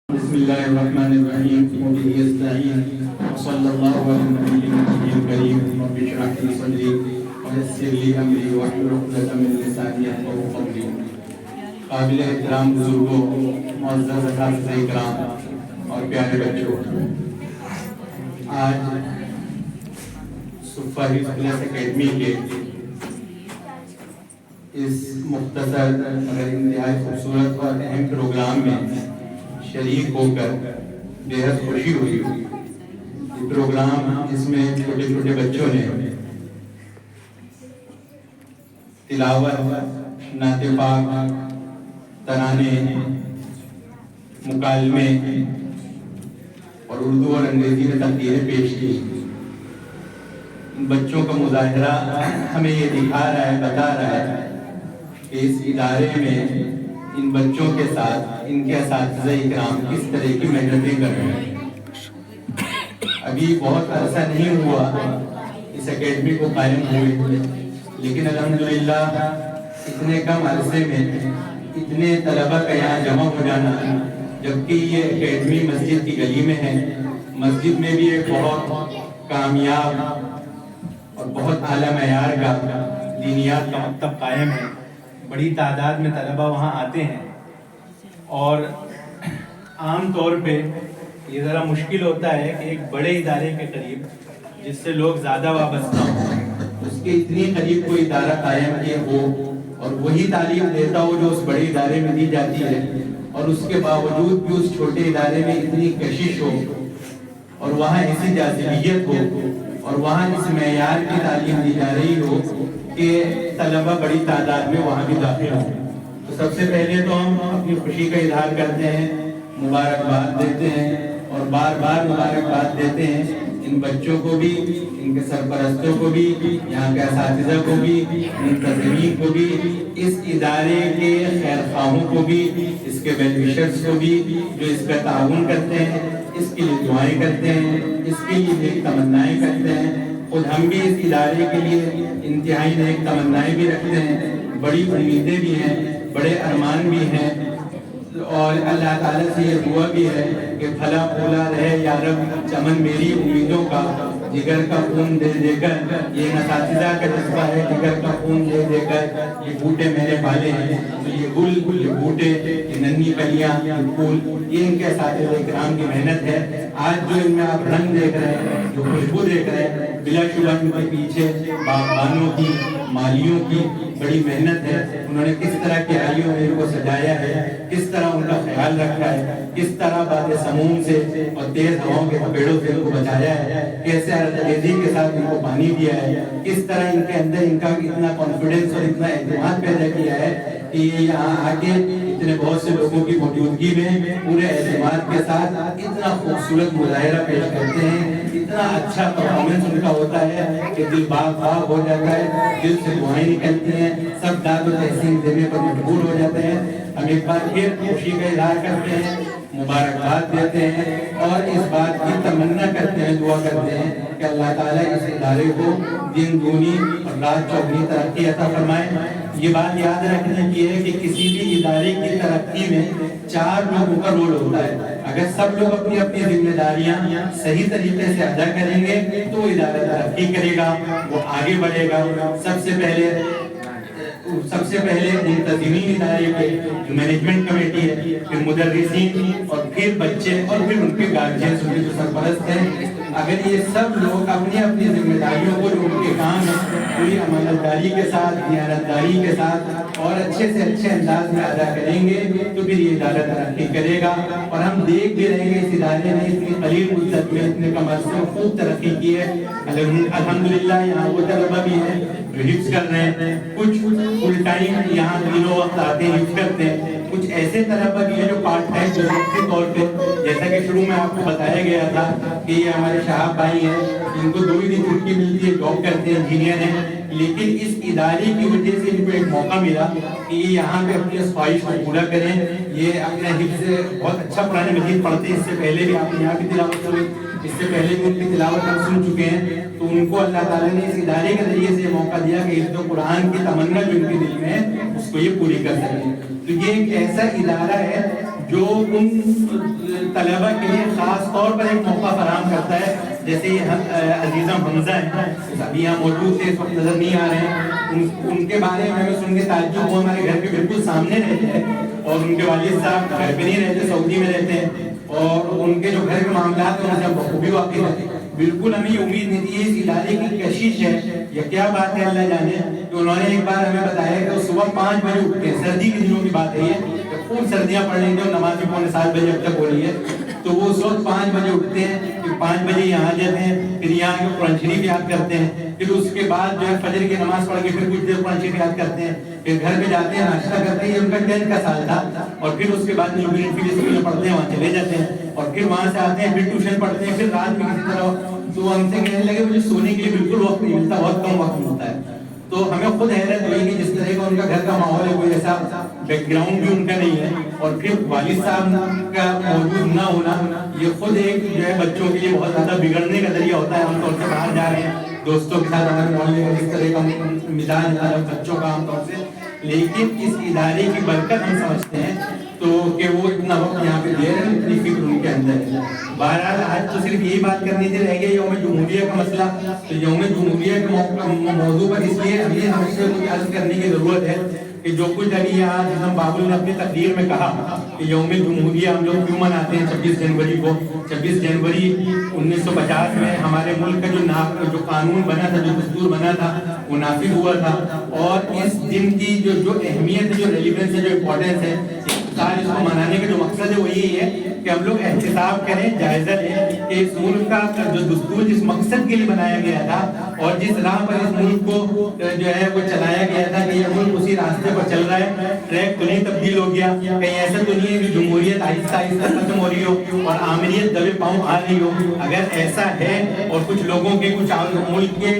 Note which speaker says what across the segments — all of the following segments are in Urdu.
Speaker 1: بسم الله الرحمن الرحيم وبه نستعين وصلى الله على النبي الكريم رب اشرح لي صدري ويسر لي امري واحلل عقدة من لساني يفقهوا قولي. قابل احترام بزرگوں، معزز اساتذہ کرام اور پیارے بچوں، آج صفہ پلس اکیڈمی کے اس مختصر مگر انتہائی خوبصورت اور اہم پروگرام میں شریک ہو کر بےحد خوشی ہوئی. یہ پروگرام جس میں چھوٹے چھوٹے بچوں نے تلاوت، نعت پاک، ترانے، مکالمے اور اردو اور انگریزی میں تقریریں پیش کی. ان بچوں کا مظاہرہ ہمیں یہ دکھا رہا ہے، بتا رہا ہے کہ اس ادارے میں ان بچوں کے ساتھ ان کے اساتذہ اکرام کس طرح کی محنتیں کر رہے ہیں. ابھی بہت عرصہ نہیں ہوا اس اکیڈمی کو قائم ہوئے، لیکن الحمدللہ اتنے کم عرصے میں اتنے طلبہ کا یہاں جمع ہو جانا، جبکہ یہ اکیڈمی مسجد کی گلی میں ہے. مسجد میں بھی ایک بہت کامیاب اور بہت اعلیٰ معیار کا دینیات کا مکتب قائم ہے. بڑی تعداد میں طلبہ وہاں آتے ہیں اور عام طور پہ یہ ذرا مشکل ہوتا ہے کہ ایک بڑے ادارے کے قریب جس سے لوگ زیادہ وابستہ ہوں، اس کے اتنی قریب کوئی ادارہ قائم کیے ہو اور وہی تعلیم دیتا ہو جو اس بڑے ادارے میں دی جاتی ہے، اور اس کے باوجود بھی اس چھوٹے ادارے میں اتنی کشش ہو اور وہاں ایسی جاذبیت ہو اور وہاں اس معیار کی تعلیم دی جا رہی ہو کہ طلبہ بڑی تعداد میں وہاں بھی داخل ہوں. تو سب سے پہلے تو ہم اپنی خوشی کا اظہار کرتے ہیں، مبارکباد دیتے ہیں اور بار بار مبارکباد دیتے ہیں ان بچوں کو بھی، ان کے سرپرستوں کو بھی، یہاں کے اساتذہ کو بھی، منتظمین کو بھی، اس ادارے کے خیر خواہوں کو بھی، اس کے ویل وشرز کو بھی جو اس کا تعاون کرتے ہیں، اس کے لیے دعائیں کرتے ہیں، اس کے لیے نیک تمنائیں کرتے ہیں. خود ہم بھی اس ادارے کے لیے انتہائی نیک تمنائیں بھی رکھتے ہیں، بڑی امیدیں بھی ہیں، بڑے ارمان بھی ہیں، اور اللہ تعالیٰ سے یہ دعا بھی ہے کہ پھلا پھولا رہے یا رب چمن میری امیدوں کا. جگر کا خون دے دے کر، یہ اساتذہ کا جذبہ ہے، جگر کا خون دے دے کر یہ بوٹے میرے پالے ہیں. تو یہ گل، یہ بوٹے، یہ ننھی کلیاں، یہ پھول، یہ ان کے اساتذہ اکرام کی محنت ہے. آج جو ان میں آپ رنگ دیکھ رہے ہیں، جو خوشبو دیکھ رہے ہیں، بلا شبہ ان کے پیچھے باغبانوں کی، مالیوں کی بڑی محنت ہے. انہوں نے کس طرح کی آئیوں میں ان کو سجایا ہے، کس طرح ان کا خیال رکھا ہے، کس طرح باد سموم سے اور تیز ہواؤں کے تھپیڑوں سے ان کو بچایا ہے، کیسے تیزی کے ساتھ ان کو پانی دیا ہے، کس طرح ان کے اندر ان کا اتنا کانفیڈنس اور اتنا اعتماد پیدا کیا ہے کہ یہ یہاں آ کے اتنے بہت سے لوگوں کی موجودگی میں پورے اعتماد کے ساتھ اتنا خوبصورت مظاہرہ پیش کرتے ہیں. اتنا اچھا پرفارمنس ان کا ہوتا ہے کہ دل باغ باغ ہو جاتا ہے، دل سے دعائیں نکلتی ہیں، سب داد و تحسین دینے پر مجبور ہو جاتے ہیں. ہم ایک بار پھر خوشی کا اظہار کرتے ہیں، مبارکباد دیتے ہیں اور اس بات کی تمنا کرتے ہیں، دعا کرتے ہیں کہ اللہ تعالیٰ اس ادارے کو دن دونی اور رات چوگنی ترقی عطا فرمائے. یہ بات یاد رکھنے کی ہے کہ کسی بھی ادارے کی ترقی میں 4 لوگوں کا رول ہوتا ہے. اگر سب لوگ اپنی اپنی ذمہ داریاں صحیح طریقے سے ادا کریں گے تو ادارہ ترقی کرے گا، وہ آگے بڑھے گا. سب سے پہلے منتظمین ادارے کے جو مینجمنٹ کمیٹی ہے، پھر مدرسین اور پھر بچے اور پھر ان کے گارجینز، ان کے جو سرپرست ہیں. اگر یہ سب لوگ اپنی اپنی ذمہ داریوں کو جو ان کے کام ہے پوری امانتداری کے ساتھ، دیانتداری کے ساتھ اور اچھے سے اچھے انداز میں ادا کریں گے تو پھر یہ ادارہ ترقی کرے گا. اور ہم دیکھ بھی رہیں گے اس ادارے نے اتنی قلیل مدت میں اتنے کم عرصے میں خوب ترقی کی ہے. الحمدللہ یہاں وہ طلبہ بھی ہیں جو حفظ کر رہے ہیں، کچھ فل ٹائم یہاں دنوں وقت آتے ہیں حفظ کرتے ہیں، کچھ ایسے طلبہ بھی ہیں جو پارٹ ٹائم کے طور پہ، جیسا کہ شروع میں آپ کو بتایا گیا تھا کہ یہ ہمارے شہاب بھائی ہیں، ان کو 2 ہی دن چھٹی ملتی ہے، جاب کرتے ہیں، انجینئر ہیں. لیکن اس ادارے کی وجہ سے ان کو ایک موقع ملا کہ یہ یہاں پہ اپنی اس خواہش کو پورا کریں. یہ اپنا حفظ بہت اچھا قرآن مجید پڑھتے ہیں، اس سے پہلے بھی آپ نے یہاں کی تلاوت سنی، اس سے پہلے بھی ان کی تلاوت ہم سن چکے ہیں. تو ان کو اللہ تعالیٰ نے اس ادارے کے ذریعے سے یہ موقع دیا کہ حفظ قرآن کی تمنا جو ان کے دل میں ہے اس کو یہ پوری کر سکیں. تو یہ ایک ایسا ادارہ ہے جو ان طلبہ کے لیے خاص طور پر ایک موقع فراہم کرتا ہے. جیسے عزیزم حمزہ ہیں, ابھی یہاں موجود تھے, اس وقت نظر نہیں آ رہے ہیں, ان کے بارے میں سن کے تعجب ہوا. ہمارے گھر کے بالکل سامنے رہتے ہیں اور ان کے والد صاحب گھر پہ نہیں رہتے, سعودی میں رہتے ہیں, اور ان کے جو گھر کے معاملات ہیں ان سے بخوبی واقف ہے. بالکل ہمیں یہ امید نہیں تھی. اس ادارے کی کشش ہے یا کیا بات ہے اللہ جانے, کہ انہوں نے ایک بار ہمیں بتایا کہ وہ صبح 5 بجے اٹھتے ہیں. سردی کے دنوں کی بات ہے یہ, خوب سردیاں پڑ رہی تھیں اور نماز بھی 7:15 بجے اب تک ہو رہی ہے. تو وہ اس وقت 5 بجے اٹھتے ہیں, پھر 5 بجے یہاں جاتے ہیں, پھر یہاں کے قرآن شریف یاد کرتے ہیں, پھر اس کے بعد جو ہے فجر کی نماز پڑھ کے پھر کچھ دیر قرآن شریف یاد کرتے ہیں, پھر گھر پہ جاتے ہیں, ناشتہ کرتے ہیں. یہ ان کا 10 کا سال تھا. اور پھر اس کے بعد جو اسکول میں پڑھتے ہیں وہاں چلے جاتے ہیں, اور پھر وہاں سے آتے ہیں, پھر ٹیوشن پڑھتے ہیں, پھر رات میں کسی طرح. تو ہم سے کہنے لگے مجھے سونے کے لیے بالکل وقت نہیں ملتا, بہت کم وقت ملتا ہے. تو ہمیں خود حیرت ہوئی کہ جس طرح کا ان کا گھر کا ماحول ہے, کوئی ایسا بیک گراؤنڈ بھی ان کا نہیں ہے, اور پھر والد صاحب کا موجود نہ ہونا, یہ خود ایک جو ہے بچوں کے لیے بہت زیادہ بگڑنے کا ذریعہ ہوتا ہے. عام طور سے باہر جا رہے ہیں دوستوں کے ساتھ, ہمارے محلے کا جس طرح کا مزاج ہے بچوں کا عام طور سے, لیکن اس ادارے کی برکت ہم سمجھتے ہیں تو کہ وہ اتنا وقت یہاں پہ دے رہے ہیں, اتنی فکر ان کے اندر ہے. بہرحال آج تو صرف یہی بات کرنی تھی, رہ گیا یوم جمہوریہ کا مسئلہ. تو یوم جمہوریہ کے موضوع پر اس لیے ابھی ہم سے کچھ عرض کرنے کی ضرورت ہے کہ جو کچھ ابھی آج ہم بابل نے اپنی تقریر میں کہا کہ یوم جمہوریہ ہم لوگ کیوں مناتے ہیں 26 جنوری کو. 26 جنوری 1950 میں ہمارے ملک کا جو قانون بنا تھا, جو دستور بنا تھا, وہ نافذ ہوا تھا. اور اس دن کی جو اہمیت ہے, جو ریلیونس ہے, جو امپورٹنس ہے, اس کو منانے کا جو مقصد ہے وہ یہی ہے کہ ہم لوگ احتساب کریں, جائزہ لیں کہ اس ملک کا جو دستور جس مقصد کے لیے بنایا گیا تھا اور جس راہ پر اس ملک کو جو ہے وہ چلایا گیا تھا, کہ یہ ملک اسی راستے پر چل رہا ہے, ٹریک تو نہیں تبدیل ہو گیا, کہیں ایسا تو نہیں ہے کہ جمہوریت آہستہ آہستہ ختم ہو رہی ہو اور آمریت دبے پاؤں آ رہی ہو. اگر ایسا ہے اور کچھ لوگوں کے, کچھ ملک کے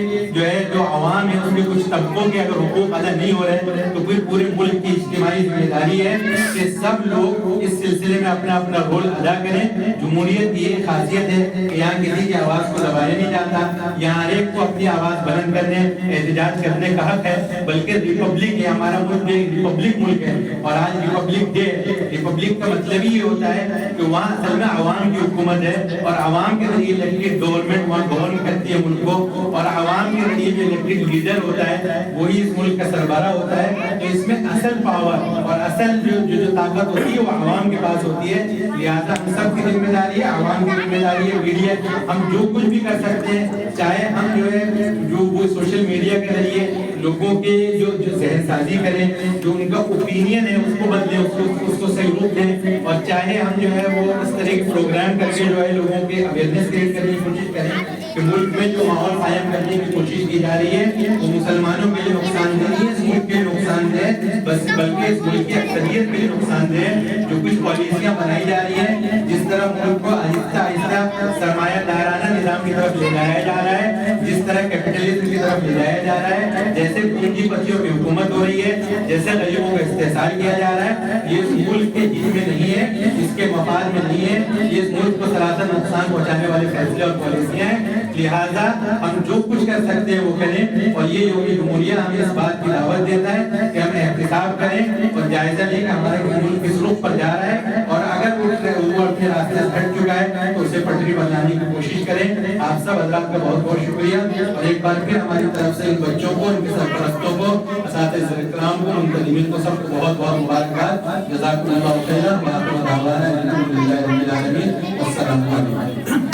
Speaker 1: جو عوام ہے, اس کے کچھ طبقوں کے اگر حقوق ادا نہیں ہو رہے, تو پھر پورے ملک کی اجتماعی ذمہ داری ہے کہ سب لوگ اس سلسلے میں اپنا اپنا رول ادا کریں. جمہوریت کی یہ خاصیت ہے کہ یہاں کسی کی آواز کو دبایا نہیں جاتا, یہاں ہر ایک کو اپنی آواز بلند کرنے, احتجاج کرنے کا حق ہے. بلکہ ریپبلک ہے, ہمارا ملک ایک ریپبلک ملک ہے, اور آج ریپبلک ڈے. ریپبلک کا مطلب ہی یہ ہوتا ہے کہ وہاں اصل میں عوام کی حکومت ہے, اور عوام کے ذریعے الیکٹڈ گورنمنٹ وہاں گورن کرتی ہے ملک کو, اور عوام کے ذریعے جو الیکٹڈ لیڈر ہوتا ہے وہی اس ملک کا سربراہ ہوتا ہے. تو اس میں اصل پاور اور اصل جو طاقت ہوتی ہے وہ عوام کے پاس ہوتی ہے. لہٰذا ہم سب کی ذمہ داری ہے, عوام کی ذمہ داری ہے, میڈیا, ہم جو کچھ بھی کر سکتے ہیں, چاہے ہم جو ہے جو وہ سوشل میڈیا کے ذریعے لوگوں کے جو ذہن سازی کریں, جو ان کا اوپینین ہے اس کو بدلیں, اس کو صحیح روپ دیں, اور چاہے ہم جو ہے وہ اس طرح کے پروگرام کر کے جو ہے لوگوں کے اویئرنیس کریٹ کرنے کی کوشش کریں کہ ملک میں جو ماحول قائم کرنے کی کوشش کی جا رہی ہے وہ مسلمانوں کے لیے نقصان دہ نہیں ہے, اس ملک کے لیے نقصان دہ بلکہ اس ملک کی اکثریت کے لیے نقصان دہ ہے. جو کچھ پالیسیاں بنائی جا رہی ہیں, جس طرح ملک کو آہستہ آہستہ سرمایہ دارانہ نظام کی طرف لے جایا جا رہا ہے, جس طرح کیپٹلزم کی طرف لے جایا جا رہا ہے, جیسے پونجی پتیوں کی حکومت ہو رہی ہے, جیسے غریبوں کا استحصال کیا جا رہا ہے, یہ اس ملک کے ہت میں نہیں ہے, اس کے مفاد میں نہیں ہے, یہ اس ملک کو سراسر نقصان پہنچانے والے فیصلے اور پالیسیاں ہیں. لہٰذا ہم جو کچھ کر سکتے ہیں وہ کریں, اور یہ یوم جمہوریہ ہمیں اس بات کی دعوت دیتا ہے کہ ہم احتساب کریں اور جائزہ لیں کہ ہمارا ملک کس رخ پر جا رہا ہے, اور اگر وہ اپنے راستے سے ہٹ چکا ہے تو اسے پٹری بدلانے کی کوشش کریں. آپ سب حضرات کا بہت بہت شکریہ, اور ایک بار پھر ہماری طرف سے ان بچوں کو, ان کے سرپرستوں کو, اساتذہ کرام کو, منتظمین کو, سب کو بہت بہت مبارکباد. جزاکم اللہ خیرا. وآخر دعوانا الحمدللہ رب العالمین. والسلام علیکم.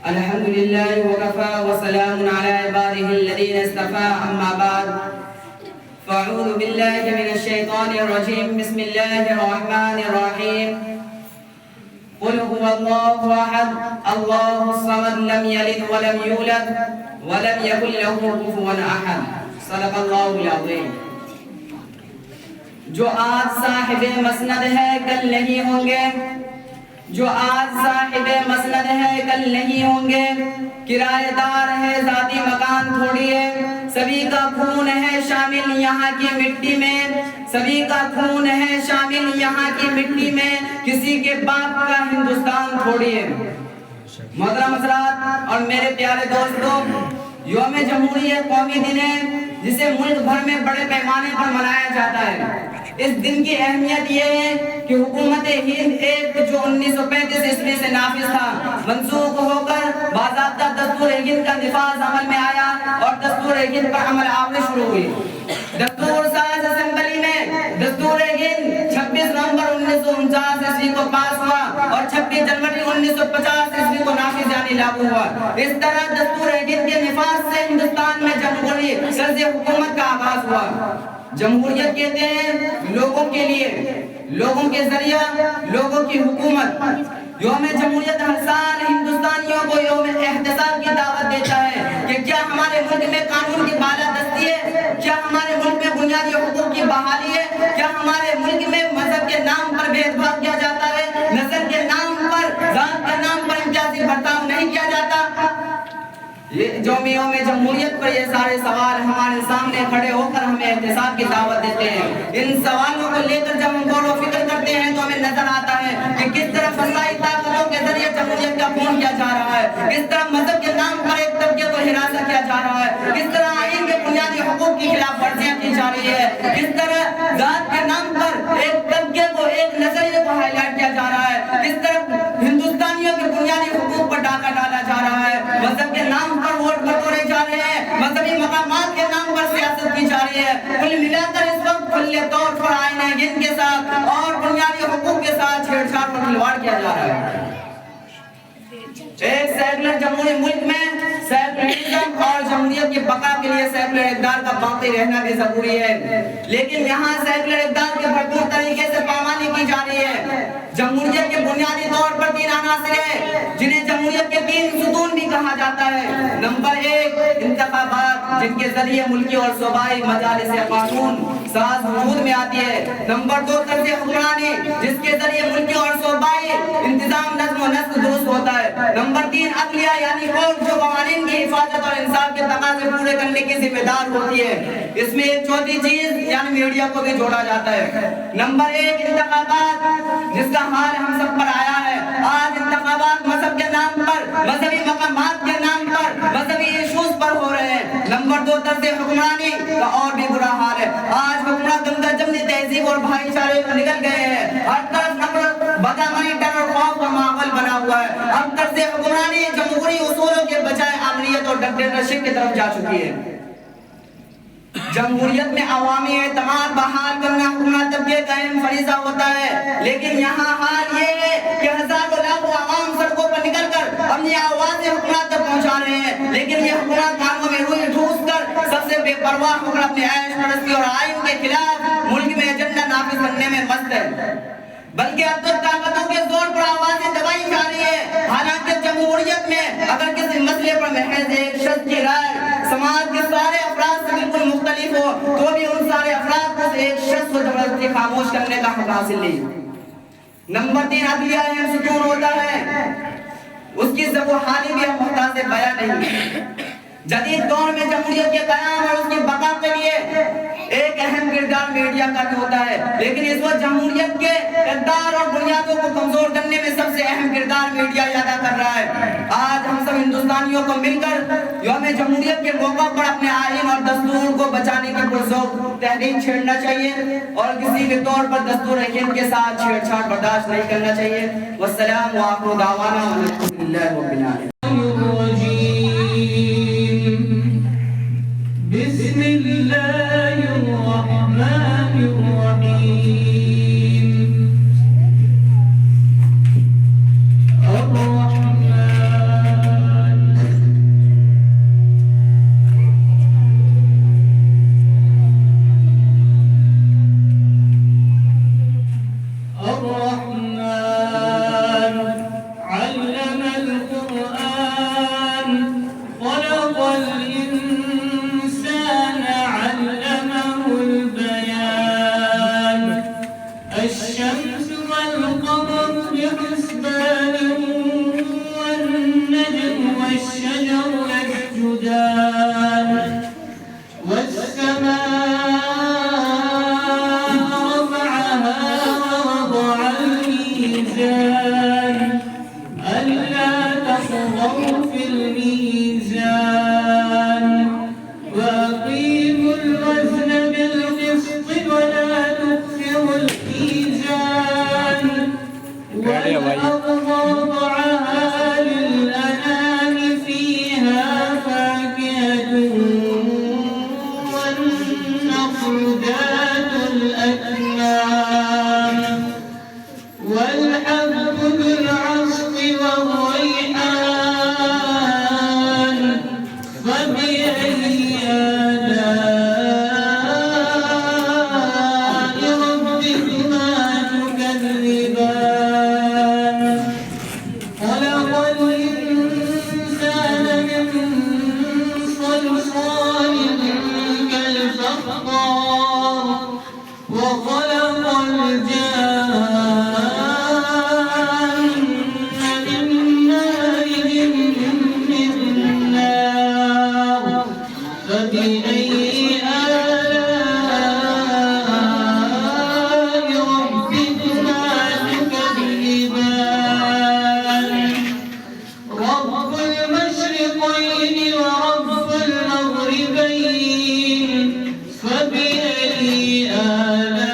Speaker 2: الحمد لله وكفى وسلام على عباده الذين اصطفى. أما بعد فأعوذ بالله من الشيطان الرجيم. بسم الله الرحمن الرحيم. قل هو الله أحد الله الصمد لم يلد ولم يولد ولم يكن له كفوا أحد. صدق الله العظيم. جو آج صاحب مسند ہے کل نہیں ہوں گے, جو آج صاحب مسند ہے کل نہیں ہوں گے, کرایہ دار ہے ذاتی مکان تھوڑی ہے, سبھی کا خون ہے شامل یہاں کی مٹی میں, سبھی کا خون ہے شامل یہاں کی مٹی میں, کسی کے باپ کا ہندوستان تھوڑی ہے. محترم حضرات اور میرے پیارے دوستوں, یوم جمہوریہ قومی دن ہے, جسے ملک بھر میں بڑے پیمانے پر منایا جاتا ہے۔ اس دن کی اہمیت یہ ہے کہ حکومت ہند ایک جو 1935 عیسوی سے نافذ تھا منسوخ ہو کر باضابطہ دستور ہند کا نفاذ عمل میں آیا اور دستور ہند پر عمل آوری شروع ہوئی۔ دستور ساز اسمبلی میں دستور ہند 26 نومبر 1949 عیسوی کو پاس ہوا اور 26 جنوری 1950 عیسوی کو نافذ یعنی لاگو ہوا۔ اس طرح دستور ہند کے نفاذ سے ہندوستان میں جمہوری طرز حکومت کا آغاز ہوا۔ جمہوریت کہتے ہیں لوگوں کے لیے، لوگوں کے ذریعہ لوگوں کی حکومت۔ یوم جمہوریت ہر سال ہندوستانیوں کو یوم احتساب کی دعوت دیتا ہے کہ کیا ہمارے ملک میں قانون کی بالادستی ہے، کیا ہمارے ملک میں بنیادی حقوق کی بحالی ہے، کیا ہمارے ملک میں مذہب کے نام پر بھید بھاؤ کیا جاتا ہے، نسل کے نام پر، ذات کے نام پر امتیازی برتاؤ نہیں کیا جاتا۔ یوم جمہوریت پر یہ سارے سوال ہمارے سامنے کھڑے ہو کر ہمیں احتساب کی دعوت دیتے ہیں۔ ان سوالوں کو لے کر جب ہم غور و فکر کرتے ہیں تو ہمیں نظر آتا ہے کہ کس طرح فضائی طاقتوں کے ذریعے جمہوریت کا خون کیا جا رہا ہے، کس طرح مذہب کے نام پر ایک طبقے کو ہراساں کیا جا رہا ہے، کس طرح آئین کے بنیادی حقوق کی خلاف ورزیاں کی جا رہی ہے، کس طرح ذات کے نام پر ایک طبقے کو، ایک نظریے کو ہائی لائٹ کیا جا رہا ہے، کس طرح ہندوستانیوں کے بنیادی حقوق پر ڈاکہ ڈالا جا رہا ہے، مذہب کے نام پر ووٹ بٹورے جا رہے ہیں، مذہبی مقامات کے نام پر سیاست کی جا رہی ہے۔ کل ملا کر اس وقت کھلے طور پر آئین ہند کے ساتھ اور بنیادی حقوق کے ساتھ چھیڑ چھاڑ اور کھلواڑ کیا جا رہا ہے۔ ایک سیکولر جمہوری ملک میں سیکولرزم اور جمہوریت کی بقا کے لیے سیکولر اقدار کا باقی رہنا بھی ضروری ہے، لیکن یہاں سیکولر اقدار کے بھرپور طریقے سے پامالی کی جا رہی ہے۔ جمہوریت کے بنیادی طور پر 3 عناصر ہیں جنہیں جمہوریت کے 3 ستون بھی کہا جاتا ہے۔ نمبر 1 انتخابات، جن کے ذریعے ملکی اور صوبائی مجالس قانون ساز وجود میں آتی ہے۔ نمبر 2 طرز حکمرانی، جس کے ذریعے ملکی اور صوبائی انتظام نظم و نسق درست ہوتا ہے۔ نمبر 3 عدلیہ یعنی کورٹ، جو قوانین کی حفاظت اور انصاف کے تقاضے پورے کرنے کی ذمہ دار ہوتی ہے۔ اس میں ایک چوتھی چیز یعنی میڈیا کو بھی جوڑا جاتا ہے۔ نمبر 1 انتخابات، جس کا حال ہم سب پر آیا ہے۔ آج انتخابات مذہب کے نام پر، مذہبی مقامات کے نام پر، مذہبی ایشوز پر ہو رہے ہیں۔ نمبر 2 طرز حکمرانی کا اور بھی برا حال ہے۔ آج حکمراں گنگا جمنی تہذیب اور بھائی چارے کو نکل گئے ہیں۔ ہر طرف نفرت، بدامنی، ڈر اور خوف کا ماحول بنا ہوا ہے۔ اب طرز حکمرانی جمہوری اصولوں کے بجائے امنیت اور ڈکٹیٹرشپ کی طرف جا چکی ہے۔ جمہوریت میں عوامی اعتماد بحال کرنا حکمران طبقے کا اہم فریضہ ہوتا ہے، لیکن یہاں حال یہ ہے کہ ہزاروں لاکھوں عوام سڑکوں پر نکل کر اپنی آوازیں حکمران تک پہنچا رہے ہیں، لیکن یہ حکمران کانوں میں روئی ٹھوس کر سب سے بے پرواہ ہو کر اپنے عیش پرستی اور آئین کے خلاف ملک میں ایجنڈا نافذ کرنے میں مست ہے۔ بلکہ اب تک طاقتوں کے زور پر آوازیں دبائی جا رہی ہے۔ حالانکہ جمہوریت میں اگر کسی مسئلے پر محض ایک شخص کی رائے سماج کے سارے افراد سے بالکل مختلف ہو تو بھی ان سارے افراد کو ایک شخص کو زبردستی خاموش کرنے کا حق حاصل نہیں۔ نمبر 3 عدلیہ اہم ستون ہوتا ہے، اس کی زبان بھی ہم محتاج بیان نہیں۔ جدید دور میں جمہوریت کے قیام اور اس کی بقا کے لیے ایک اہم کردار میڈیا کا بھی ہوتا ہے، لیکن اس وقت جمہوریت کے اقدار اور بنیادوں کو کمزور کرنے میں سب سے اہم کردار میڈیا ادا کر رہا ہے۔ آج ہم سب ہندوستانیوں کو مل کر یوم جمہوریت کے موقع پر اپنے آئین اور دستور کو بچانے کی پرذوق تحریک چھیڑنا چاہیے اور کسی بھی طور پر دستور ہند کے ساتھ چھیڑ چھاڑ برداشت نہیں کرنا چاہیے۔ والسلام وآخر دعوانا والحمدللہ رب العالمین۔
Speaker 3: بسم الله الرحمن الرحيم الرحمن علم القرآن خلق الإنسان علمه البيان والجان من مارج من نار فبأي آلاء ربكما تكذبان رب المشرقين ورب المغربين فبأي آلاء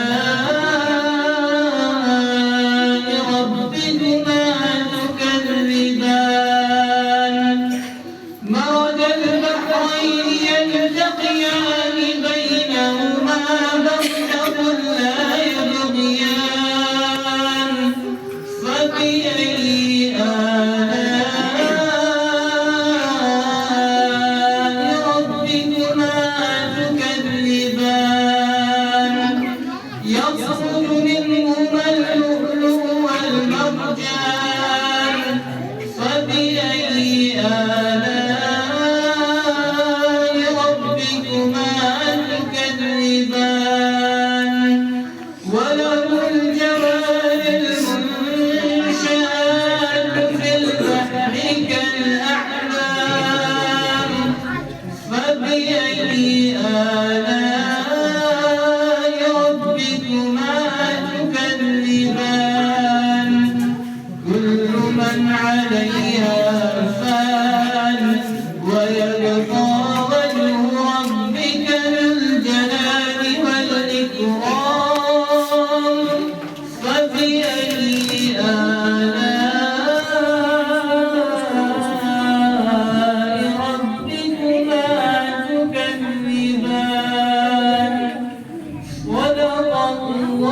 Speaker 3: ربكما تكذبان مرج البحرين يلتقيان بينهما برزخ لا يبغيان فبأي آلاء ربكما تكذبان يخرج منهما اللؤلؤ والمرجان فبأي آلاء ربكما تكذبان وله الجوار المنشآت في البحر كالأعلام فبأي آلاء ربكما تكذبان كل من عليها فان ويبقى وجه ربك ذو الجلال والإكرام فبأي آلاء ربكما تكذبان صدق الله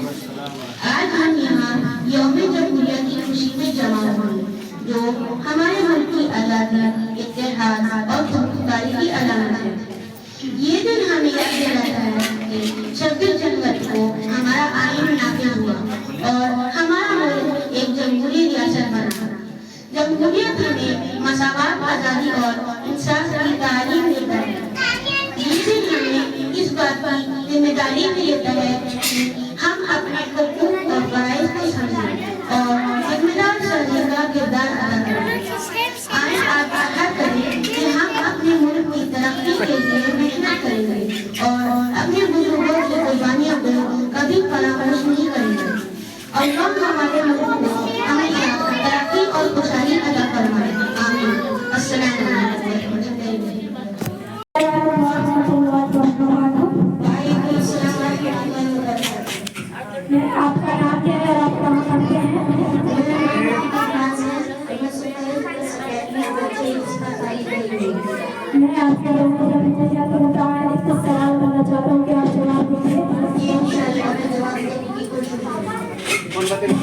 Speaker 4: آج ہم یہاں یوم جمہوریہ کی خوشی میں جمع ہوئے جو ہمارے ملک کی آزادی، اتحاد اور خودمختاری کی علامت ہے۔ یہ دن ہمیں یاد دلاتا ہے کہ 26 جنوری کو ہمارا آئین نافذ ہوا اور ہمارا ملک ایک جمہوری ریاست بنا۔ جمہوریت ہمیں مساوات، آزادی اور انصاف کی تعلیم دیتا ہے۔ یہ دن ہمیں اس بات کی ذمہ داری بھی دیتا ہے کہ ہم اپنے حقوق اور فرائض کو سمجھیں اور ذمہ دار شہری کا کردار ادا کریں۔ آئیں آپ عہد کریں کہ ہم اپنے ملک کی ترقی کے لیے محنت کریں گے اور اپنے بزرگوں کی قربانیوں کو کبھی فراموش نہیں کریں گے۔ اللہ ہمارے ملک کو ہمیشہ ترقی اور خوشحالی عطا فرمائے، آمین۔ السلام علیکم ورحمۃ اللہ وبرکاتہ۔
Speaker 5: میں آپ کا نام کیا ہے اور آپ کہاں پڑھتے ہیں؟ میں آپ کے لوگوں کو متعلق سوال کرنا چاہتا ہوں کہ آپ جواب دیں گے؟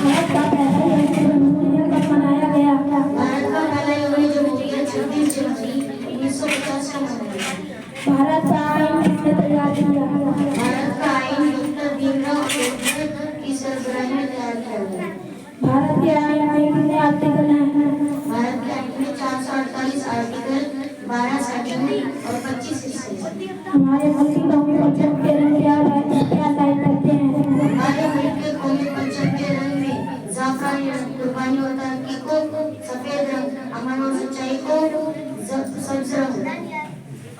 Speaker 5: بھارت کا پہلا یوم جمہوریہ کب منایا گیا؟
Speaker 4: بھارت کا پہلا یوم جمہوریہ 26 جنوری 1950 کو منایا گیا۔
Speaker 5: بھارت کا آئین کس نے تیار کیا؟
Speaker 4: بھارت کا آئین ڈاکٹر بھیم راؤ امبیڈکر کی سربراہی میں تیار کیا گیا۔
Speaker 5: بھارت کے آئین میں کتنے آرٹیکل ہیں؟
Speaker 4: بھارت کے آئین میں 448 آرٹیکل، 12 سیکشن اور 25 حصے ہیں۔
Speaker 5: ہمارے ملک کی قومی پرچم کے رنگ کیا ظاہر کرتے ہیں؟
Speaker 4: ہمارے ملک کے قومی پرچم کے رنگ میں زعفرانی رنگ قربانی اور ترقی کو، سفید رنگ امن اور سچائی کو، سبز رنگ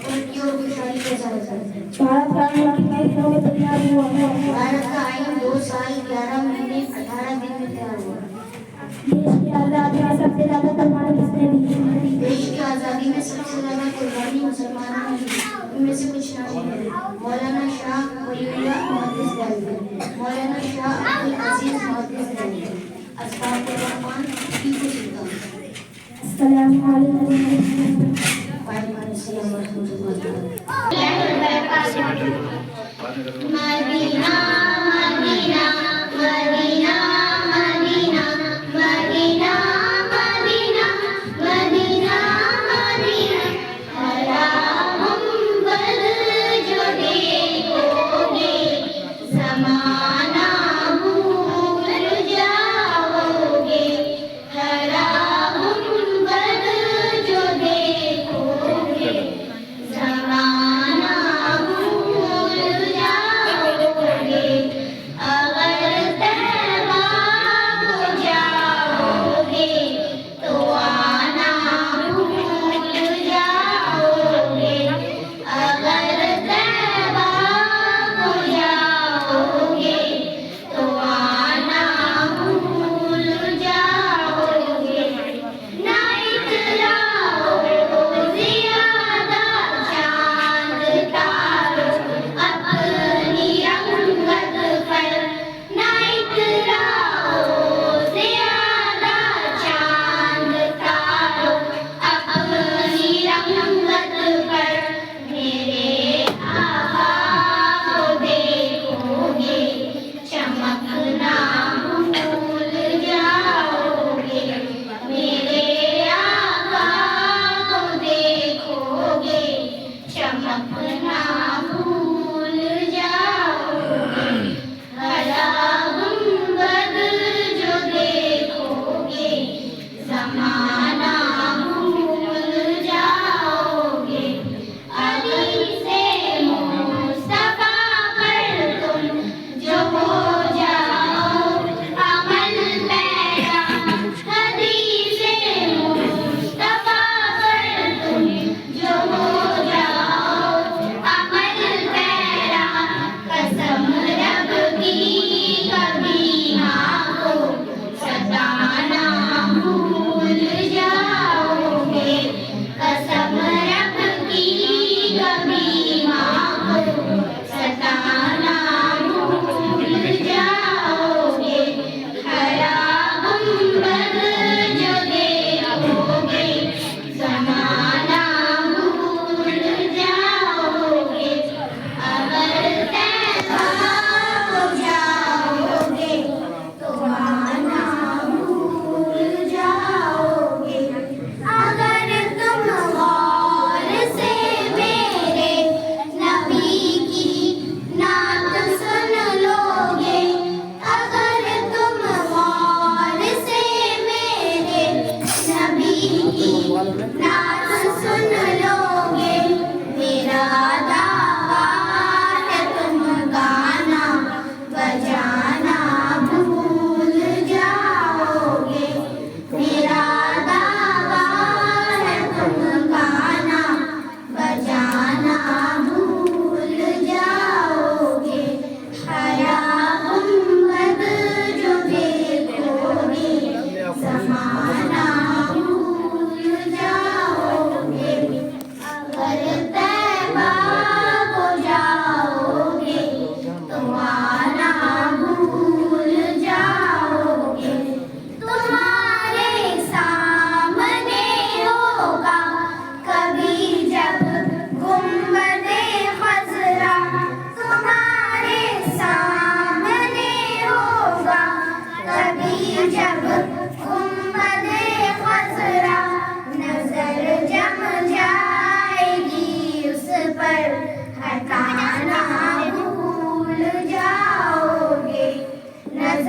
Speaker 4: ترقی اور خوشحالی کو ظاہر کرتے ہیں۔
Speaker 5: بھارت کا آئین کتنے دنوں میں تیار ہوا؟
Speaker 4: بھارت کا آئین 2 سال 11 مہینے 18 دن میں تیار ہوا۔
Speaker 5: دیش کی آزادی میں سب سے زیادہ قربانی کس نے دی؟
Speaker 4: دیش کی آزادی میں سب سے زیادہ قربانی مسلمانوں نے دی۔ ان میں سے کچھ نام ہیں: مولانا شاہ ولی اللہ محدث دہلوی، مولانا شاہ عبدالعزیز محدث دہلوی، اسباق الرحمان ٹیپو سلطان۔
Speaker 5: السلام علیکم۔
Speaker 4: وعلیکم السلام ورحمۃ اللہ وبرکاتہ۔
Speaker 6: مدینہ مدینہ مدینہ مدینہ مدینہ مدینہ مدینہ مدینہ ہرا گنبد جو دیکھو گے زمانہ بھول جاؤ گے، ہرا گنبد جو دیکھو گے زمانہ بھول جاؤ گے۔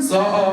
Speaker 1: 100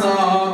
Speaker 1: 100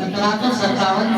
Speaker 2: 1757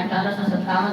Speaker 3: 1857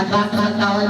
Speaker 2: 1857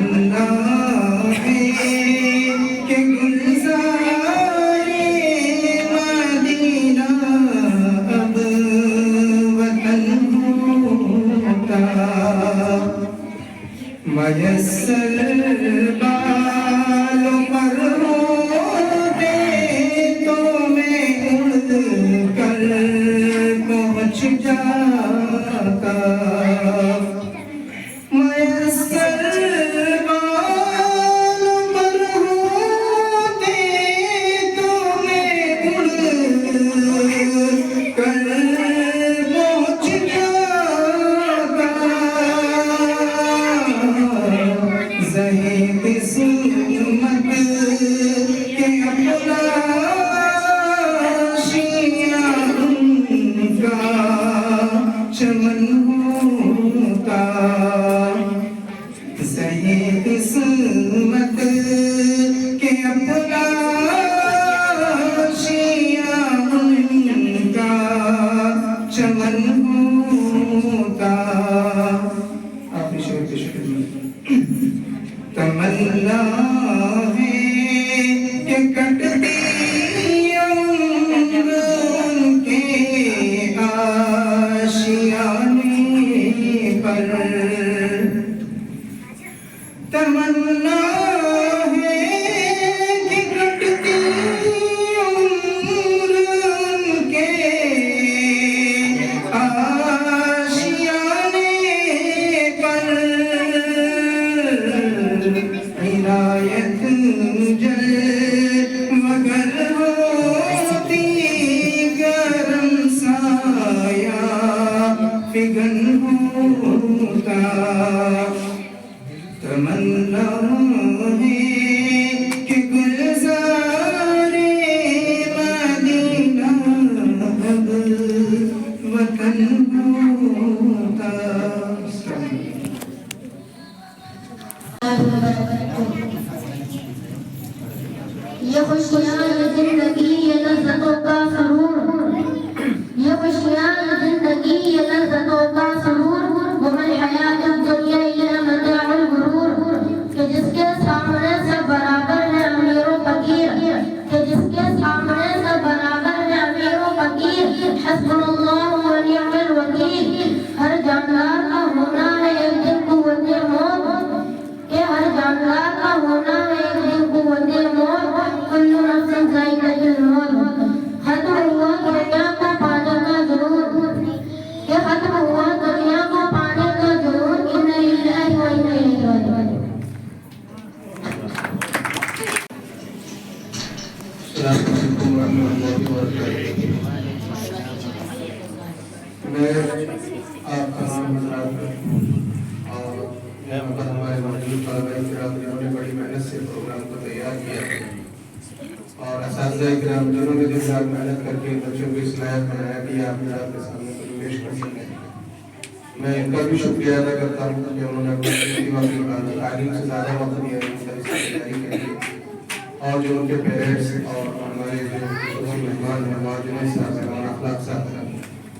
Speaker 7: تمنا ہے کہ گلزارے مدینہ اب وطن ہوتا، میسر بالوں پر ہوتے تو میں اڑ کر پہنچ جاتا، میسر بالوں پر ہوتے تو میں اڑ کر پہنچ جاتا، زہی قسمت کے اپنا شیعہ ان کا چمن ہوتا، زہی قسمت کے اپنا شیعہ ان کا چمن ہوتا۔ آپ نے شعر کی شکل میں تمنا ہے کہ کٹتی عمر ان کے آشیانے پر، تمنا ہے کہ کٹتی عمر ان کے آشیانے پر، عنایت جل مگر ہوتی گرم سایہ فگن ہوتا، تمنا ہے کہ گلزارے مدینہ اب وطن ہوتا۔
Speaker 6: یہ خوشیاں زندگی یہ لذتوں کا سرور، یہ خوشیاں زندگی یہ لذتوں کا سرور، ومن حیات الدنیا الا متاع الغرور، کہ جس کے سامنے سے برابر ہے امیر و فقیر، کہ جس کے سامنے سے برابر ہے امیر و فقیر، حسبنا اللہ و نعم الوکیل، ہر جاندار کا ہونا ہے ایک دن قوت موت، کہ ہر جاندار کا ہونا ہے ایک دن قوت موت، کل نفس ذائقۃ الموت، ختم ہوا دنیا کو پانے کا جنون، کہ ختم ہوا دنیا کو پانے کا جنون، انا للہ و انا الیہ راجعون۔
Speaker 1: السلام علیکم ورحمۃ اللہ وبرکاتہ۔ میں آپ تمام حضرات اور ہمارے موجود طلباء کرام جنہوں نے بڑی محنت سے پروگرام کو تیار کیا ہے، اور اساتذہ کرام جنہوں نے دن رات محنت کر کے بچوں کو اس لائق بنایا کہ آپ حضرات کے سامنے کچھ پیش کر سکیں، میں ان کا بھی شکریہ ادا کرتا ہوں کہ انہوں نے اپنے وقت نکالا، تعلیم سے زیادہ وقت دیا ہے اس کی تیاری کے لیے، اور جو ان کے پیرنٹس اور ہمارے جو مہمان ہیں معاون صاحب ہیں، مولانا اخلاق صاحب ہیں،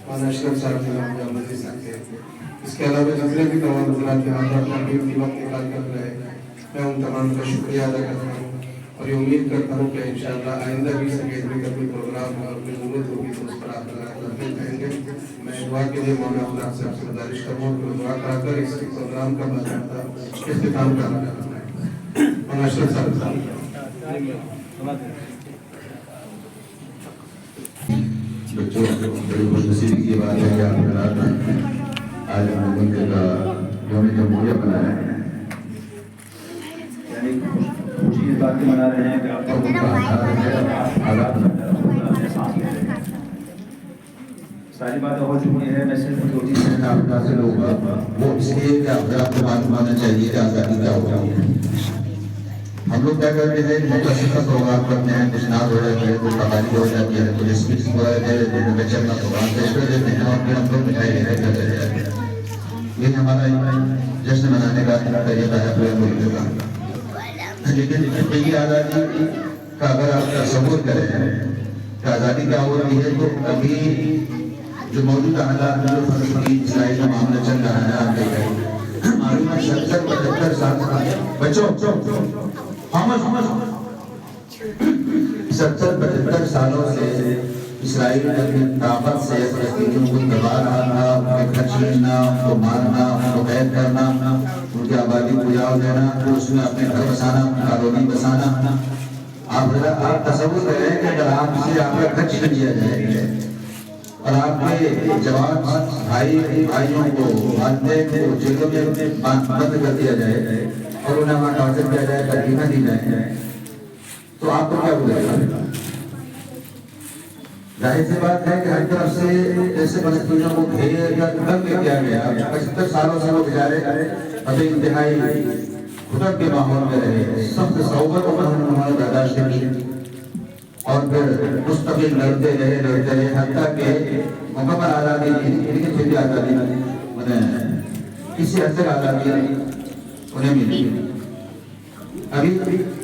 Speaker 1: مولانا اشرف صاحب ہیں، مولانا مزید صاحب ہیں، اس کے علاوہ دوسرے بھی تمام حضرات یہاں پر اپنا قیمتی وقت نکال کر رہے، میں ان تمام کا شکریہ ادا کرتا ہوں، اور یہ امید کرتا ہوں کہ انشاءاللہ آئندہ بھی اس اکیڈمی کا کوئی پروگرام ہو اور کوئی ضرورت ہوگی تو اس پر آپ لطف کہیں گے۔ میں دعا کے لیے مولانا اخلاق صاحب سے گزارش کروں کہ وہ دعا کرا کر اس پروگرام کا باضابطہ اختتام کرنا چاہتا ہوں۔ مولانا اشرف صاحب
Speaker 8: بچوں بڑی خوش نصیبی کی بات ہے کہ آپ حضرات آج ہمارے ملک کا یوم جمہوریہ منایا ہے، یعنی خوشی اس بات کی منا رہے ہیں کہ آپ کا ملک آزاد ساری باتیں ہو چکی ہیں۔ میں صرف دو چیز سے آپ حاصل ہوگا، وہ اس لیے کہ آپ کو معلوم ہونا چاہیے کہ آزادی کیا ہوگی۔ ہم لوگ کیا کرتے ہیں، متشدد پروگرام کرتے ہیں، کچھ ناز ہو جاتی ہے، کچھ قوالی ہو جاتی ہے، کچھ اسپیچ ہو جاتے ہیں، بچے اپنا پروگرام پیش کر دیتے ہیں اور پھر ہم لوگ مٹھائی لے کر چلے جاتے ہیں۔ یہ ہمارا جشن منانے کا طریقہ ہے پورے ملک کا۔ لیکن حقیقی آزادی کا اگر آپ تصور کریں کہ آزادی کیا ہو رہی ہے، تو ابھی جو موجودہ حالات میں جو فلسطین اسرائیل کا معاملہ چل رہا ہے، آپ دیکھ رہے ہیں تقریباً 70-75 سال بچوں 70-75 سالوں سے اسرائیل اپنی طاقت سے فلسطینیوں کو دبا رہا تھا، ان کا گھر چھیننا، ان کو مارنا، ان کو قید کرنا، ان کی آبادی کو اجاڑ دینا، پھر اس میں اپنے گھر بسانا، اپنی کالونی بسانا۔ آپ تصور کریں کہ اگر آپ سے آپ کا گھر چھین لیا جائے اور آپ کے جوان بھائیوں کو والدین کو جیلوں میں بند کر دیا جائے اور انہیں وہاں ٹارچر کیا جائے، تکلیفیں دی جائیں، تو آپ کو کیا گزرے گا؟ ظاہر سی بات ہے کہ ہر طرف سے ایسے فلسطینیوں کو گھیر یا تنگ کیا گیا۔ 75 سالوں سے وہ بیچارے ابھی انتہائی خطر کے ماحول میں رہے، سخت صعوبت انہوں نے برداشت کی اور پھر مستقل لڑتے رہے حتیٰ کہ مکمل آزادی لیکن پھر بھی آزادی کسی حد تک آزادی انہیں ملی۔ ابھی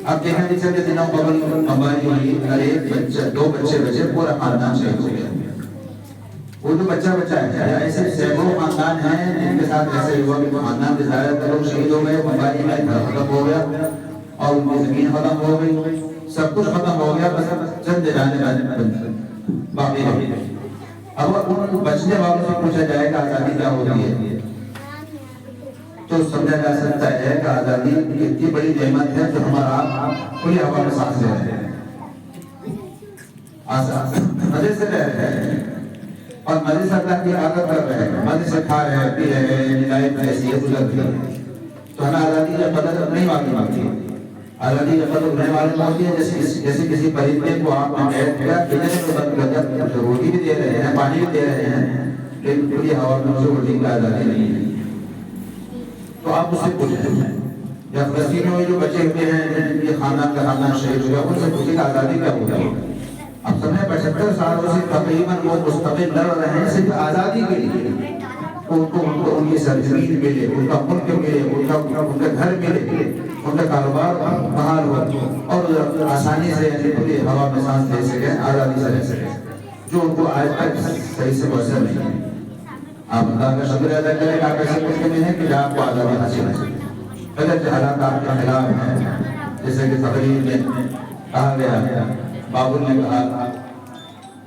Speaker 8: آپ دیکھیں پچھلے دنوں قبل بمباری ہوئی، ہر ایک بچہ 2 بچے بچے پورا خاندان شہید ہو گیا۔ وہ جو بچہ ہے ایسے سینکڑوں خاندان ہیں جن کے ساتھ ایسے ہوا کہ خاندان کے زیادہ تر لوگ شہید ہو گئے، بمباری میں گھر ختم ہو گیا اور ان کی زمین ختم ہو گئی، سب کچھ ختم ہو گیا، بس چند جانے باقی رہ گئے۔ اب ان بچنے والوں سے پوچھا جائے کہ آزادی کیا ہوتی ہے تو سمجھا جا سکتا ہے کہ آزادی اتنی بڑی نعمت ہے جو ہمارا کھلی ہوا میں سانس لے رہے ہیں، مزے سے رہ رہے ہیں اور مزے سے اللہ کی عادت کر رہے ہیں، مزے سے کھا رہے ہیں، پی رہے ہیں، لائف میں حیثیت گزرتی ہے۔ تو ہمیں آزادی یا قدر نہیں معلوم ہوتی ہے، آزادی یا قدر نہیں معلوم ہوتی ہے جیسے کسی پرندے کو آپ نے قید کیا، پنجرے میں بند کر دیا، روٹی بھی دے رہے ہیں، پانی بھی دے رہے ہیں، لیکن کھلی ہوا میں اسے اڑنے کی آزادی نہیں ہے۔ تو آپ اس سے پوچھیں یا فلسطینیوں میں جو بچے ہوتے ہیں جن کے خاندان کا خاندان شہید ہو گیا، ان سے پوچھیں کہ آزادی کیا ہوگی؟ اب سب نے 75 سالوں سے تقریباً وہ مستقل لڑ رہے ہیں صرف آزادی کے لیے، ان کو ان کی سرزمین ملے، ان کا ملک ملے، ان کا گھر ملے، ان کا کاروبار بحال ہو اور آسانی سے کھلی ہوا میں سانس لے سکیں، آزادی سے رہ سکیں، جو ان کو آج تک صحیح سے میسر نہیں ہے۔ آپ اللہ کا شکر ادا کریں کہ آپ ایسے ملک میں ہیں کہ جہاں آپ کو آزادی حاصل ہے۔ غلط حالات آپ کے خلاف ہیں، جیسے کہ تقریر میں کہا گیا، بابر نے کہا،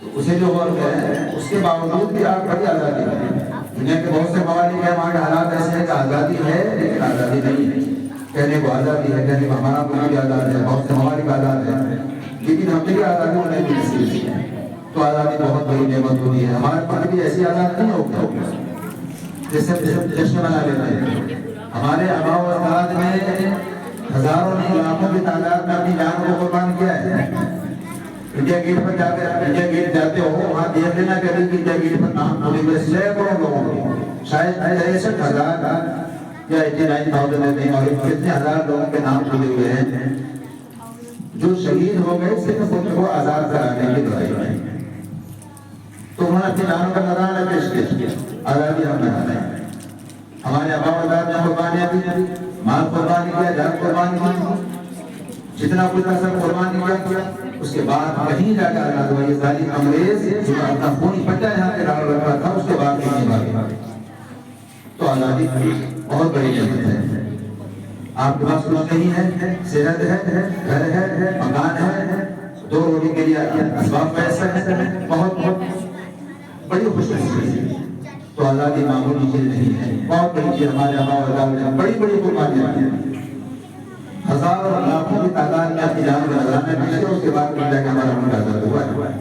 Speaker 8: تو اسے جو غور کریں اس کے باوجود بھی آپ بڑی آزادی ہے۔ دنیا کے بہت سے ممالک ہیں وہاں کے حالات ایسے ہیں کہ آزادی ہے لیکن آزادی نہیں ہے، کہنے کو آزادی ہے، کہنے کو ہمارا ملک بھی آزاد ہے، بہت سے ممالک آزاد ہیں، لیکن ہم بھی آزادی ہونے کی نصیب ہے۔ تو آزادی بہت بڑی نعمت ہوتی ہے۔ ہمارے پاس بھی ایسی آزاد نہیں ہوگی جیسے جشن منا لیتے ہیں۔ ہمارے آباء و اجداد نے ہزاروں نہیں لاکھوں کی تعداد میں اپنی جان کو قربان کیا ہے۔ انڈیا گیٹ پر جاتے ہو وہاں دیکھ لینا کہ انڈیا گیٹ پر نام کھولے ہوئے سینکڑوں لوگوں کے، شاید 63,000 یا 89,000 نہیں اور کتنے ہزار لوگوں کے نام کھولے ہوئے ہیں جو شہید ہو گئے صرف ان کو آزاد کرانے کی دعائی میں۔ تو انہوں نے اپنی جانوں کا نذرانہ پیش کیا، آزادی ہم نے ہمیں ہمارے آباء و اجداد نے قربانیاں دی، مال قربانی کیا، جان قربانی کی، جتنا کچھ تھا سب قربانی کیا، اس کے بعد کہیں جا کر آزاد ہوا۔ یہ ظالم انگریز جو اپنا خونی پٹا یہاں پہ ڈال رکھا تھا اس کے بعد نہیں بھاگے۔ تو آزادی بہت بڑی نعمت ہے۔ آپ کے پاس کچھ نہیں ہے، صحت ہے، گھر ہے، مکان ہے، 2 روٹی کے لیے اسباب پیسہ ہے، بہت بڑی خوش نصیبی ہے۔ تو آزادی معمولی چیز نہیں ہے، بہت بڑی چیز۔ ہمارے آباء و اجداد نے بڑی بڑی قربانیاں دی، ہزاروں لاکھوں کی تعداد میں اپنی جان کا نذرانہ پیش کیا، اس کے بعد جا کے ہمارا ملک آزاد ہوا ہے۔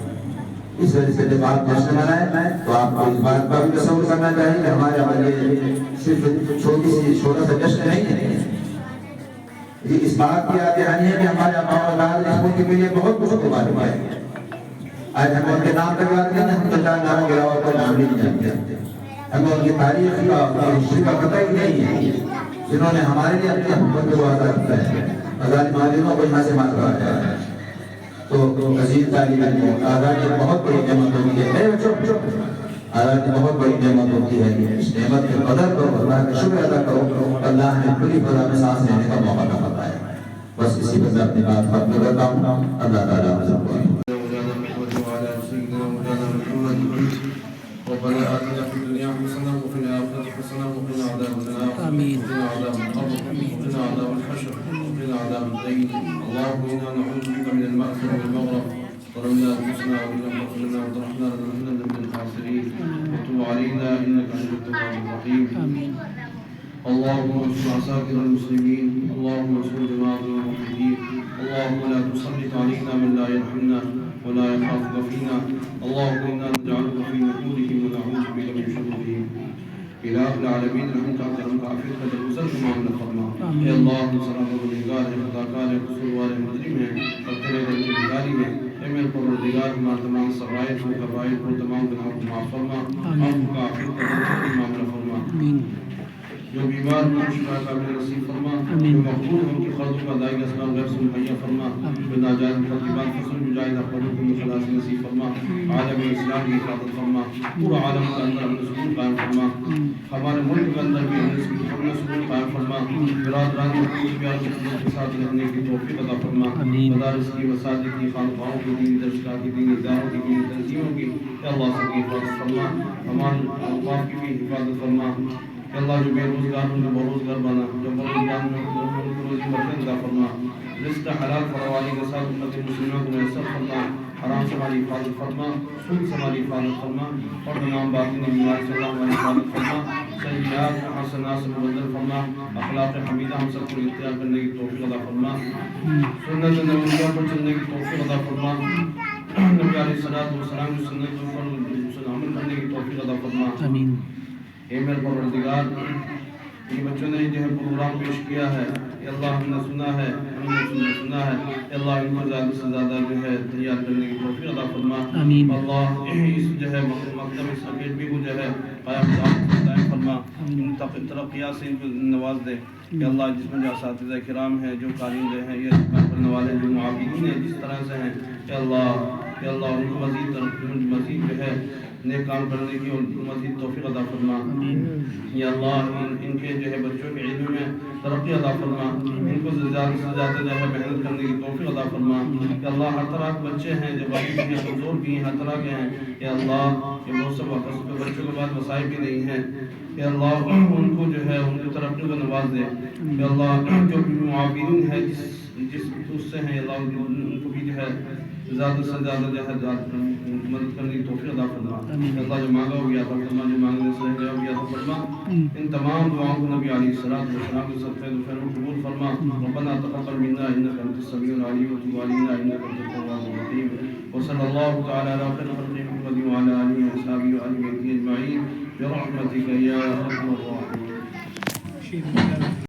Speaker 8: اس وجہ سے جب آپ جشن منائیں تو آپ کو اس بات کا بھی تصور کرنا چاہیے کہ ہمارے یہ صرف چھوٹا سا جشن نہیں ہے، یہ اس بات کی یاد دہانی ہے کہ ہمارے آباء و اجداد اس ملک کے لیے بہت قربان ہوئے ہیں۔ آج ہم ان کے نام تک یاد نہیں، ہم 50 ناموں کے علاوہ کوئی نام نہیں جانتے، ہمیں ان کی تاریخ کا ہسٹری کا پتہ ہی نہیں ہے، جنہوں نے ہمارے لیے اپنے حکومت کو آزاد کیا ہے، آزاد معلوموں کو یہاں سے مانگا ہے۔ تو عزیز طالب علموں، آزادی بہت بڑی نعمت ہوتی ہے، آزادی بہت بڑی نعمت ہوتی ہے۔ اس نعمت کی قدر کرو، اللہ کا شکر ادا کرو، اللہ نے کھلی فضا میں سانس لینے کا موقع نہ ہے۔ بس اسی پر میں اپنی بات ختم کرتا ہوں۔ اللہ تعالیٰ ہم سب کو
Speaker 9: ربنا آتنا في الدنيا حسنة وفي الآخرة
Speaker 10: حسنة وقنا عذاب النار وقنا عذاب القبر وقنا عذاب الحشر وقنا عذاب الدين. اللهم إنا نعوذ بك من المأثم والمغرب. ظلمنا أنفسنا وإن لم تغفر لنا وترحمنا لنكونن من الخاسرين. وتب علينا إنك أنت التواب الرحيم. اللهم انصر عساكر المسلمين. اللهم انصر جماعة الموحدين. اللهم لا تسلط علينا من لا يرحمنا ولا يخافك فينا. اللهم إنا نجعلك في نحورهم ونعوذ بك من شرورهم. الہ العالمین رحم کا کرم کا عافیت کا درگزر تمام نہ فرما. اے اللہ ہم سب پروردگار ہے، خطاکار ہے، قصوروار ہے، مجرم ہے، اور تیرے در کی بگاری ہے. اے میرے پروردگار ہمارے تمام سرائر کو کبائر کو تمام گناہوں کو معاف فرما. آپ کا عافیت کا درگزر تمام نہ فرما. جو بیمار ہوں شفا کامل نصیب فرما. جو مقبول ہوں کی قرضوں کا ادائیگی اسلام غیر سے مہیا فرما. جو ناجائز ترتیبات فصل مجاہد اپنوں کو خلاص نصیب فرما. عالم اسلام کی حفاظت فرما. پورا عالم کے اندر امن سکون قائم فرما. ہمارے ملک کے اندر بھی امن سکون قائم فرما. برادران محفوظ پیار کے ساتھ رہنے کی توفیق عطا فرما. مدارس کی، مساجد کی، خانقاہوں کی، دینی درسگاہ کی، دینی اداروں کی، دینی تنظیموں کی اے اللہ سب کی حفاظت فرما. ہمارے اوقاف کی بھی حفاظت فرما. کہ اللہ جو بے روزگار ہوں جو بروزگار بنا، جو بروزگار ہوں روزی مرتن عطا فرما. رزق حلال فراوانی کے ساتھ امت مسلموں کو میسر فرما. حرام سے ہماری حفاظت فرما. سود سے ہماری حفاظت فرما. اور نام باطنی بیمار سے اللہ ہماری حفاظت فرما. سیئات حسنات سے مبدل فرما. اخلاق حمیدہ ہم سب کو اختیار کرنے کی توفیق عطا فرما. سنت نبویہ پر چلنے کی توفیق عطا فرما. نبی علیہ الصلوۃ والسلام کی سنت پر عمل کرنے کی توفیق عطا فرما. آمین. اے میرے پروردگار یہ بچوں نے جو ہے پروگرام پیش کیا ہے اے اللہ ہم نے سنا ہے، ہم نے سنا ہے اے اللہ ان کو زیادہ سے زیادہ جو ہے تیار کرنے کی توفیق عطا فرما. اللہ اس جو ہے مکتب اس اکیڈمی کو جو ہے قائم فرما. ان ترقیات سے ان کو نواز دے کہ اللہ جس میں جو اساتذہ کرام ہیں، جو کارندے ہیں، یہ کام کرنے والے جو معاونین ہیں جس طرح سے ہیں کہ اللہ ان کو مزید جو ہے نیک کام کرنے کی اور مزید توفیق عطا فرما. یا اللہ ان کے جو ہے بچوں کے علم میں ترقی عطا فرما. ان کو زیادہ سے زیادہ جو ہے محنت کرنے کی توفیق عطا فرما. کہ اللہ ہر طرح کے بچے ہیں جو غریب بھی ہیں، کمزور بھی ہیں، ہر طرح کے ہیں. یا اللہ کہ بہت سے بچوں کے بعد وسائل بھی نہیں ہیں. کہ اللہ ان کو جو ہے ان کی ترقی کو نواز دے. کہ اللہ جو بھی معاونین ہے جس اس سے ہیں اللہ ان کو بھی جو ہے زیادہ سے زیادہ جو ہے مدد کرنے کی توفیق عطا فرما. اللہ جو مانگا ہو گیا فرما، جو مانگنے سے گیا ہو گیا تو فرما. ان تمام دعاؤں کو نبی علیہ الصلوۃ والسلام کے صدقے و قبول فرما. ربنا تقبل منا انك انت السميع العليم وتب علينا انك انت التواب الرحيم. وصلى الله تعالى على خير خلق محمد وعلى اله وصحبه وآل بيته اجمعين برحمتك يا ارحم الراحمين.